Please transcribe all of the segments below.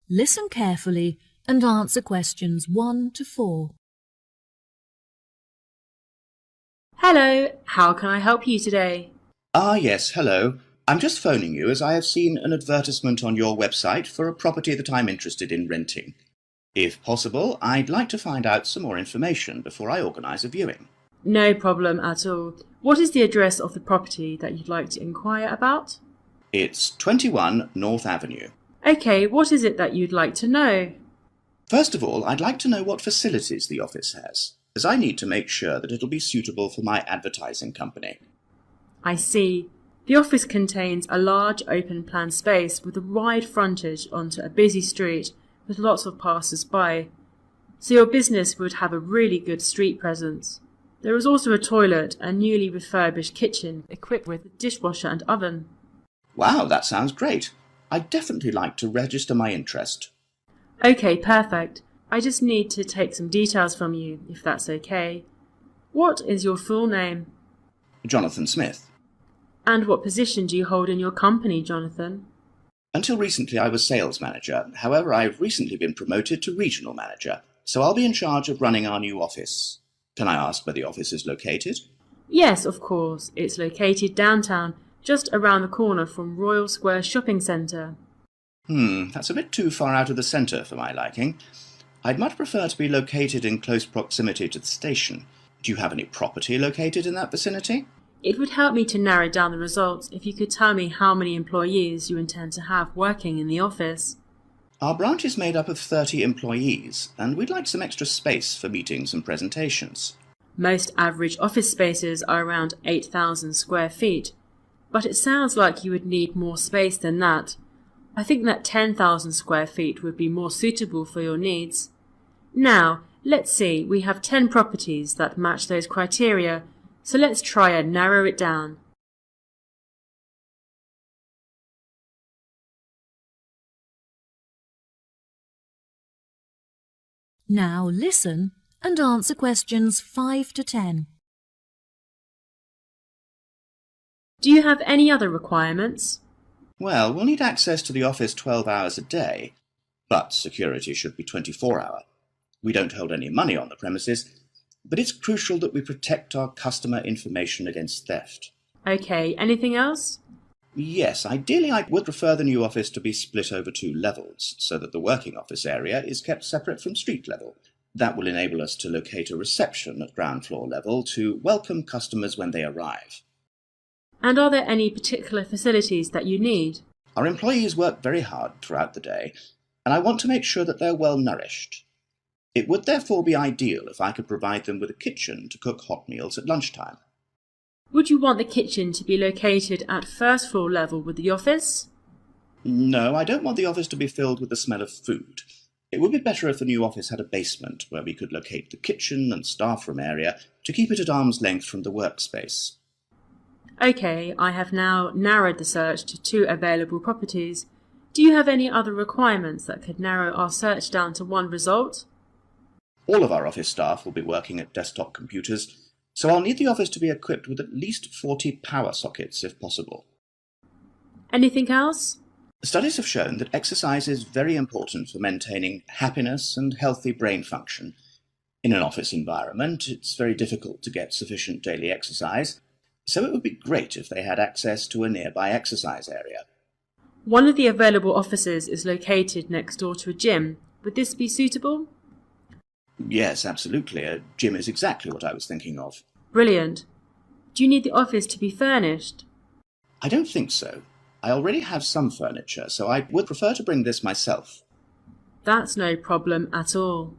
Listen carefully and answer questions 1 to 4. Hello, how can I help you today? Yes, hello. I'm just phoning you as I have seen an advertisement on your website for a property that I'm interested in renting. If possible, I'd like to find out some more information before I organise a viewing. No problem at all. What is the address of the property that you'd like to inquire about? It's 21 North Avenue. Okay, what is it that you'd like to know? First of all, I'd like to know what facilities the office has, as I need to make sure that it'll be suitable for my advertising company. I see. The office contains a large open-plan space with a wide frontage onto a busy street with lots of passers-by, so your business would have a really good street presence. There is also a toilet and newly refurbished kitchen equipped with a dishwasher and oven. Wow, that sounds great. I'd definitely like to register my interest. Okay, perfect. I just need to take some details from you, if that's okay. What is your full name? Jonathan Smith. And what position do you hold in your company, Jonathan? Until recently I was sales manager. However, I've recently been promoted to regional manager, so I'll be in charge of running our new office. Can I ask where the office is located? Yes, of course. It's located downtown, just around the corner from Royal Square Shopping Centre. That's a bit too far out of the centre for my liking. I'd much prefer to be located in close proximity to the station. Do you have any property located in that vicinity? It would help me to narrow down the results if you could tell me how many employees you intend to have working in the office. Our branch is made up of 30 employees, and we'd like some extra space for meetings and presentations. Most average office spaces are around 8,000 square feet, but it sounds like you would need more space than that. I think that 10,000 square feet would be more suitable for your needs. Now, let's see, we have 10 properties that match those criteria, so let's try and narrow it down. Now listen and answer questions 5 to 10. Do you have any other requirements? Well, we'll need access to the office 12 hours a day, but security should be 24-hour. We don't hold any money on the premises, but it's crucial that we protect our customer information against theft. Okay, anything else? Yes, ideally I would prefer the new office to be split over 2 levels, so that the working office area is kept separate from street level. That will enable us to locate a reception at ground floor level to welcome customers when they arrive. And are there any particular facilities that you need? Our employees work very hard throughout the day, and I want to make sure that they're well nourished. It would therefore be ideal if I could provide them with a kitchen to cook hot meals at lunchtime. Would you want the kitchen to be located at first floor level with the office? No, I don't want the office to be filled with the smell of food. It would be better if the new office had a basement where we could locate the kitchen and staff room area to keep it at arm's length from the workspace. Okay, I have now narrowed the search to 2 available properties. Do you have any other requirements that could narrow our search down to 1 result? All of our office staff will be working at desktop computers, so I'll need the office to be equipped with at least 40 power sockets if possible. Anything else? Studies have shown that exercise is very important for maintaining happiness and healthy brain function. In an office environment, it's very difficult to get sufficient daily exercise, so it would be great if they had access to a nearby exercise area. One of the available offices is located next door to a gym. Would this be suitable? Yes, absolutely. A gym is exactly what I was thinking of. Brilliant. Do you need the office to be furnished? I don't think so. I already have some furniture, so I would prefer to bring this myself. That's no problem at all.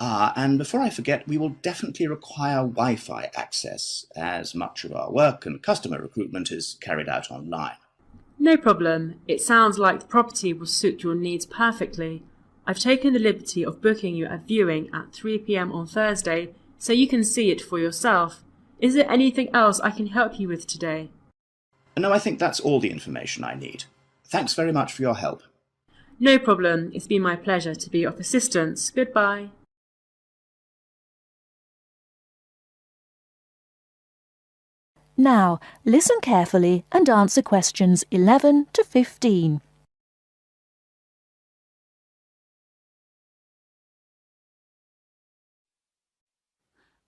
And before I forget, we will definitely require Wi-Fi access, as much of our work and customer recruitment is carried out online. No problem. It sounds like the property will suit your needs perfectly. I've taken the liberty of booking you a viewing at 3 p.m. on Thursday, so you can see it for yourself. Is there anything else I can help you with today? No, I think that's all the information I need. Thanks very much for your help. No problem. It's been my pleasure to be of assistance. Goodbye. Now, listen carefully and answer questions 11 to 15.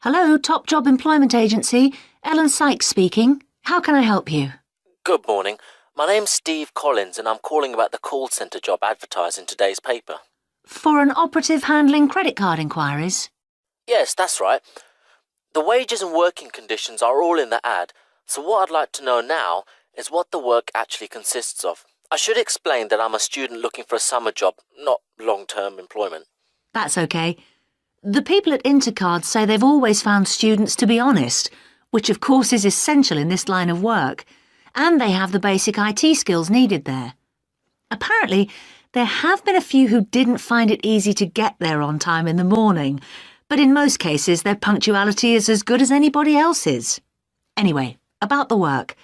Hello, Top Job Employment Agency. Ellen Sykes speaking. How can I help you? Good morning. My name's Steve Collins and I'm calling about the call centre job advertised in today's paper. For an operative handling credit card inquiries? Yes, that's right. The wages and working conditions are all in the ad, so what I'd like to know now is what the work actually consists of. I should explain that I'm a student looking for a summer job, not long-term employment. That's okay. The people at Intercard say they've always found students to be honest, which of course is essential in this line of work, and they have the basic IT skills needed there. Apparently, there have been a few who didn't find it easy to get there on time in the morning, but in most cases their punctuality is as good as anybody else's. Anyway, about the work.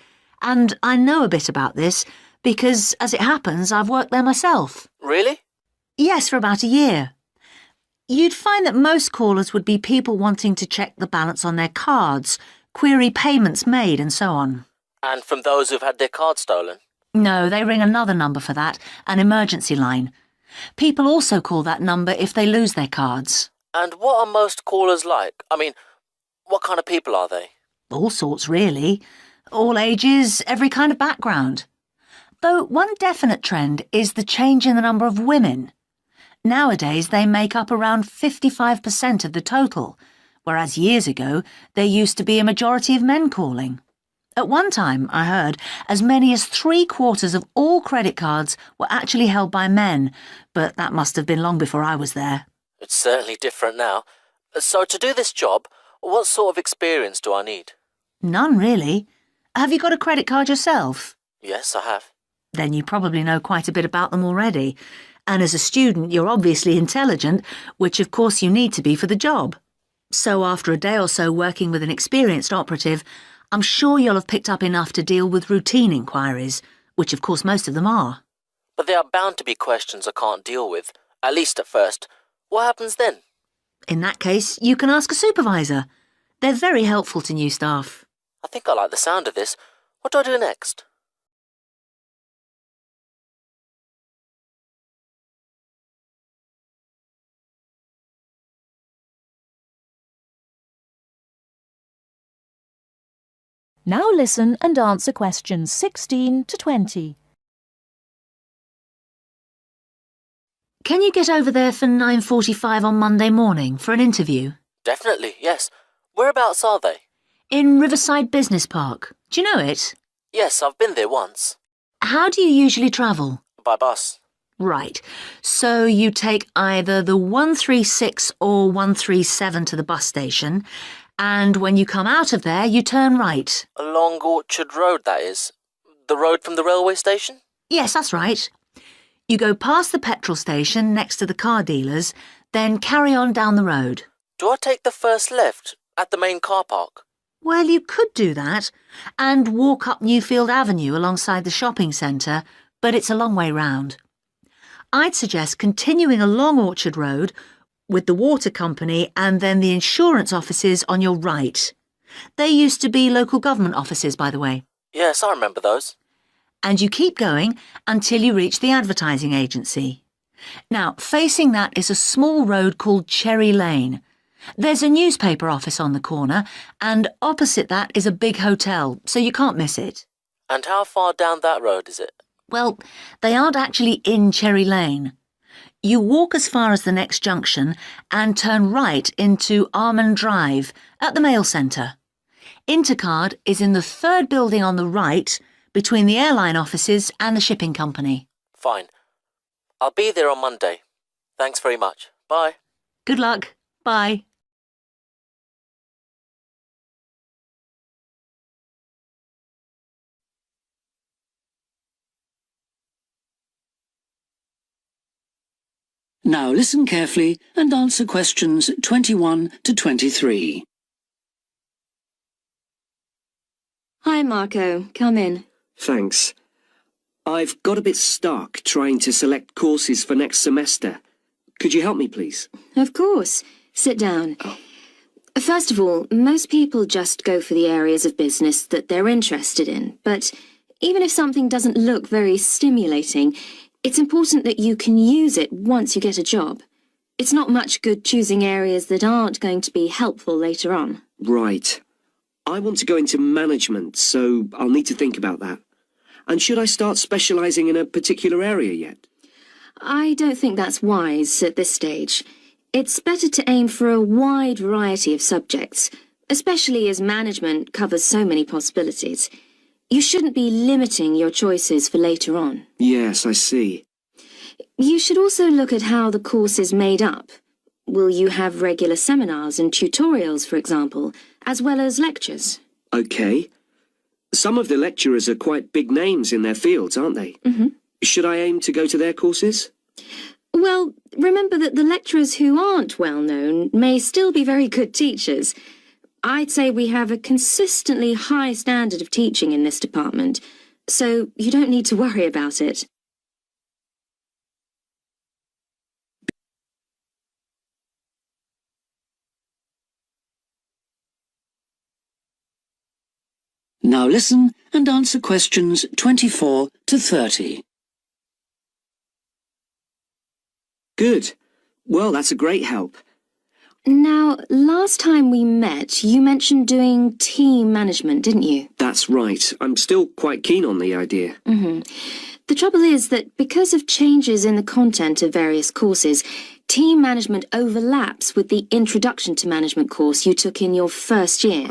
And I know a bit about this because, as it happens, I've worked there myself. Really? Yes, for about a year. You'd find that most callers would be people wanting to check the balance on their cards, query payments made and so on. And from those who've had their card stolen? No, they ring another number for that, an emergency line. People also call that number if they lose their cards. And what are most callers like? I mean, what kind of people are they? All sorts, really. All ages, every kind of background. Though one definite trend is the change in the number of women. Nowadays, they make up around 55% of the total, whereas years ago, there used to be a majority of men calling. At one time, I heard, as many as 3/4 of all credit cards were actually held by men, but that must have been long before I was there. It's certainly different now. So to do this job, what sort of experience do I need? None, really. Have you got a credit card yourself? Yes, I have. Then you probably know quite a bit about them already. And as a student, you're obviously intelligent, which of course you need to be for the job. So after a day or so working with an experienced operative, I'm sure you'll have picked up enough to deal with routine inquiries, which of course most of them are. But there are bound to be questions I can't deal with, at least at first. What happens then? In that case, you can ask a supervisor. They're very helpful to new staff. I think I like the sound of this. What do I do next? Now listen and answer questions 16 to 20. Can you get over there for 9:45 on Monday morning for an interview? Definitely, yes. Whereabouts are they? In Riverside Business Park. Do you know it? Yes, I've been there once. How do you usually travel? By bus. Right. So you take either the 136 or 137 to the bus station, and when you come out of there, you turn right. Along Orchard Road, that is. The road from the railway station? Yes, that's right. You go past the petrol station next to the car dealers, then carry on down the road. Do I take the first left at the main car park? Well, you could do that, and walk up Newfield Avenue alongside the shopping centre, but it's a long way round. I'd suggest continuing along Orchard Road with the water company and then the insurance offices on your right. They used to be local government offices, by the way. Yes, I remember those. And you keep going until you reach the advertising agency. Now, facing that is a small road called Cherry Lane. There's a newspaper office on the corner, and opposite that is a big hotel, so you can't miss it. And how far down that road is it? Well, they aren't actually in Cherry Lane. You walk as far as the next junction and turn right into Almond Drive at the mail centre. Intercard is in the third building on the right, between the airline offices and the shipping company. Fine. I'll be there on Monday. Thanks very much. Bye. Good luck. Bye. Now listen carefully and answer questions 21 to 23. Hi, Marco. Come in. Thanks. I've got a bit stuck trying to select courses for next semester. Could you help me, please? Of course. Sit down. First of all, most people just go for the areas of business that they're interested in. But even if something doesn't look very stimulating, it's important that you can use it once you get a job. It's not much good choosing areas that aren't going to be helpful later on. Right. I want to go into management, so I'll need to think about that. And should I start specialising in a particular area yet? I don't think that's wise at this stage. It's better to aim for a wide variety of subjects, especially as management covers so many possibilities. You shouldn't be limiting your choices for later on. Yes, I see. You should also look at how the course is made up. Will you have regular seminars and tutorials, for example, as well as lectures? OK. Some of the lecturers are quite big names in their fields, aren't they? Mm-hmm. Should I aim to go to their courses? Well, remember that the lecturers who aren't well known may still be very good teachers. I'd say we have a consistently high standard of teaching in this department, so you don't need to worry about it. Now listen and answer questions 24 to 30. Good. Well, that's a great help. Now, last time we met, you mentioned doing team management, didn't you? That's right. I'm still quite keen on the idea. Mm-hmm. The trouble is that because of changes in the content of various courses, team management overlaps with the Introduction to Management course you took in your first year.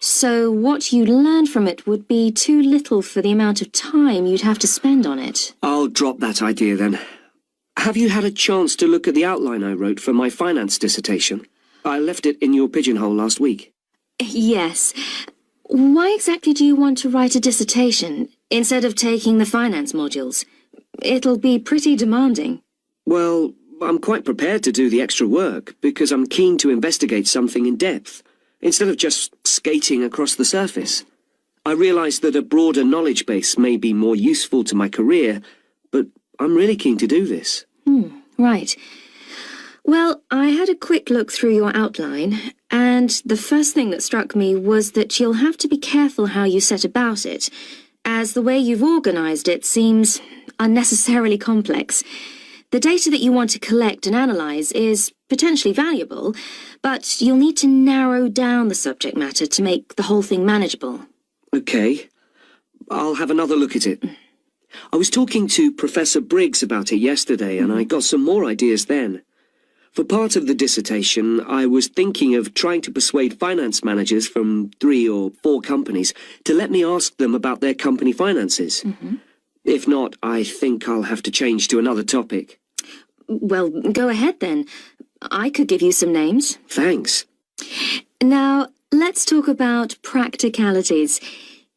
So what you learn from it would be too little for the amount of time you'd have to spend on it. I'll drop that idea then. Have you had a chance to look at the outline I wrote for my finance dissertation? I left it in your pigeonhole last week. Yes. Why exactly do you want to write a dissertation instead of taking the finance modules? It'll be pretty demanding. Well, I'm quite prepared to do the extra work because I'm keen to investigate something in depth, instead of just skating across the surface. I realise that a broader knowledge base may be more useful to my career, but I'm really keen to do this. Right. Well, I had a quick look through your outline, and the first thing that struck me was that you'll have to be careful how you set about it, as the way you've organised it seems unnecessarily complex. The data that you want to collect and analyse is potentially valuable, but you'll need to narrow down the subject matter to make the whole thing manageable. OK. I'll have another look at it. I was talking to Professor Briggs about it yesterday, and I got some more ideas then. For part of the dissertation, I was thinking of trying to persuade finance managers from 3 or 4 companies to let me ask them about their company finances. If not, I think I'll have to change to another topic. Well, go ahead then. I could give you some names. Thanks. Now, let's talk about practicalities.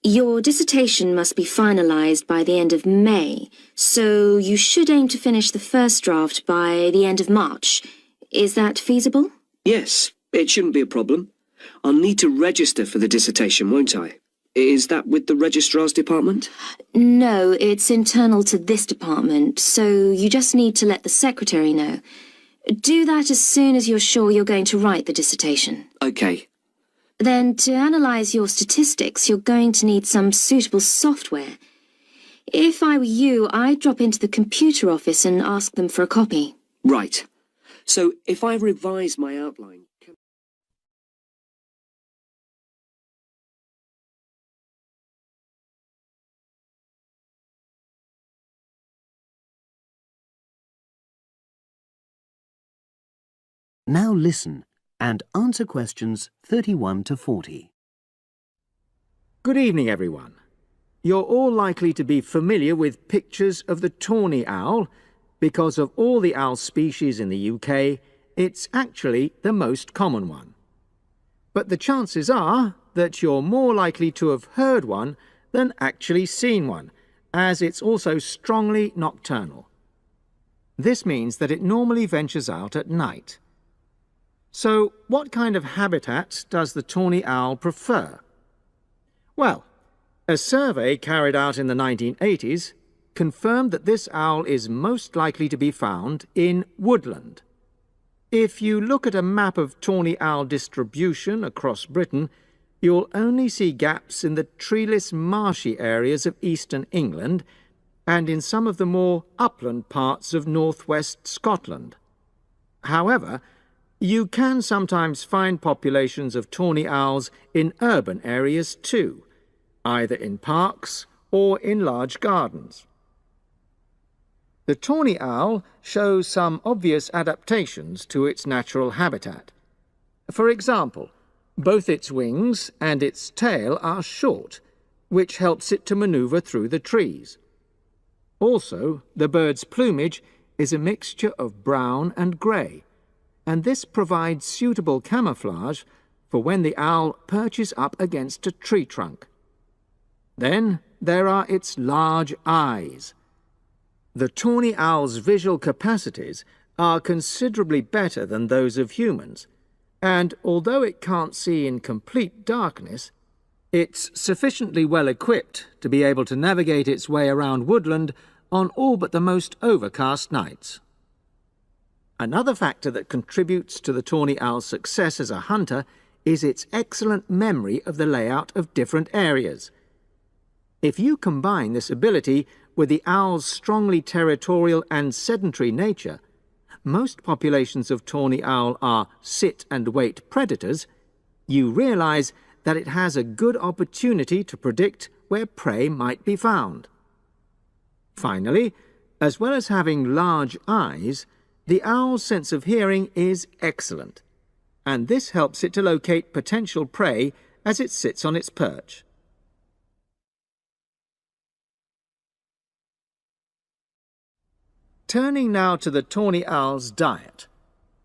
Your dissertation must be finalised by the end of May, so you should aim to finish the first draft by the end of March. Is that feasible? Yes, it shouldn't be a problem. I'll need to register for the dissertation, won't I? Is that with the registrar's department? No, it's internal to this department, so you just need to let the secretary know. Do that as soon as you're sure you're going to write the dissertation. OK. Then, to analyse your statistics, you're going to need some suitable software. If I were you, I'd drop into the computer office and ask them for a copy. Right. So, if I revise my outline... Now listen and answer questions 31 to 40. Good evening, everyone. You're all likely to be familiar with pictures of the tawny owl. Because of all the owl species in the UK, it's actually the most common one. But the chances are that you're more likely to have heard one than actually seen one, as it's also strongly nocturnal. This means that it normally ventures out at night. So, what kind of habitat does the tawny owl prefer? Well, a survey carried out in the 1980s confirmed that this owl is most likely to be found in woodland. If you look at a map of tawny owl distribution across Britain, you'll only see gaps in the treeless marshy areas of eastern England and in some of the more upland parts of northwest Scotland. However, you can sometimes find populations of tawny owls in urban areas too, either in parks or in large gardens. The tawny owl shows some obvious adaptations to its natural habitat. For example, both its wings and its tail are short, which helps it to maneuver through the trees. Also, the bird's plumage is a mixture of brown and grey, and this provides suitable camouflage for when the owl perches up against a tree trunk. Then there are its large eyes. The tawny owl's visual capacities are considerably better than those of humans, and although it can't see in complete darkness, it's sufficiently well equipped to be able to navigate its way around woodland on all but the most overcast nights. Another factor that contributes to the tawny owl's success as a hunter is its excellent memory of the layout of different areas. If you combine this ability with the owl's strongly territorial and sedentary nature, most populations of tawny owl are sit-and-wait predators, you realize that it has a good opportunity to predict where prey might be found. Finally, as well as having large eyes, the owl's sense of hearing is excellent, and this helps it to locate potential prey as it sits on its perch. Turning now to the tawny owl's diet.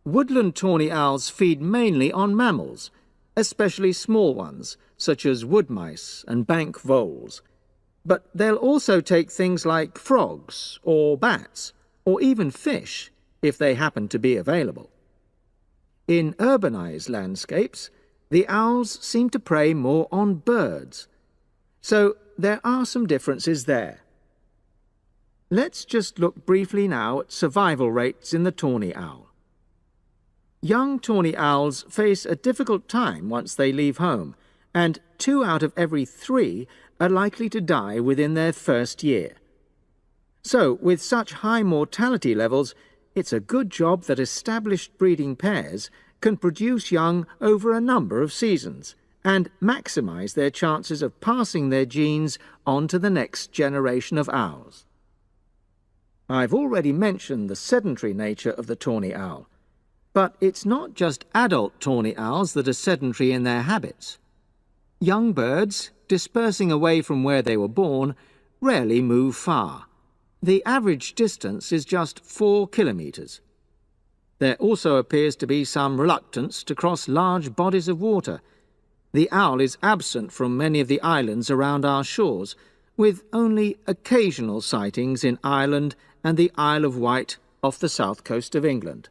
Woodland tawny owls feed mainly on mammals, especially small ones, such as wood mice and bank voles. But they'll also take things like frogs or bats, or even fish, if they happen to be available. In urbanized landscapes, the owls seem to prey more on birds. So there are some differences there. Let's just look briefly now at survival rates in the tawny owl. Young tawny owls face a difficult time once they leave home, and 2 out of every 3 are likely to die within their first year. So, with such high mortality levels, it's a good job that established breeding pairs can produce young over a number of seasons and maximize their chances of passing their genes on to the next generation of owls. I've already mentioned the sedentary nature of the tawny owl, but it's not just adult tawny owls that are sedentary in their habits. Young birds, dispersing away from where they were born, rarely move far. The average distance is just 4 kilometres. There also appears to be some reluctance to cross large bodies of water. The owl is absent from many of the islands around our shores, with only occasional sightings in Ireland and the Isle of Wight off the south coast of England.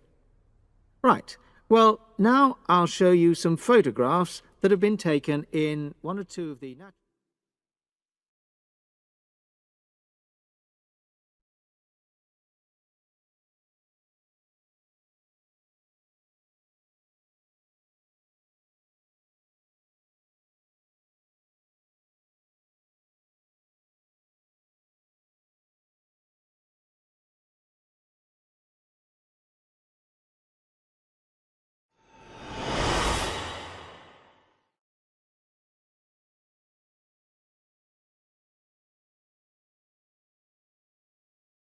Right, well, now I'll show you some photographs that have been taken in one or two of the natural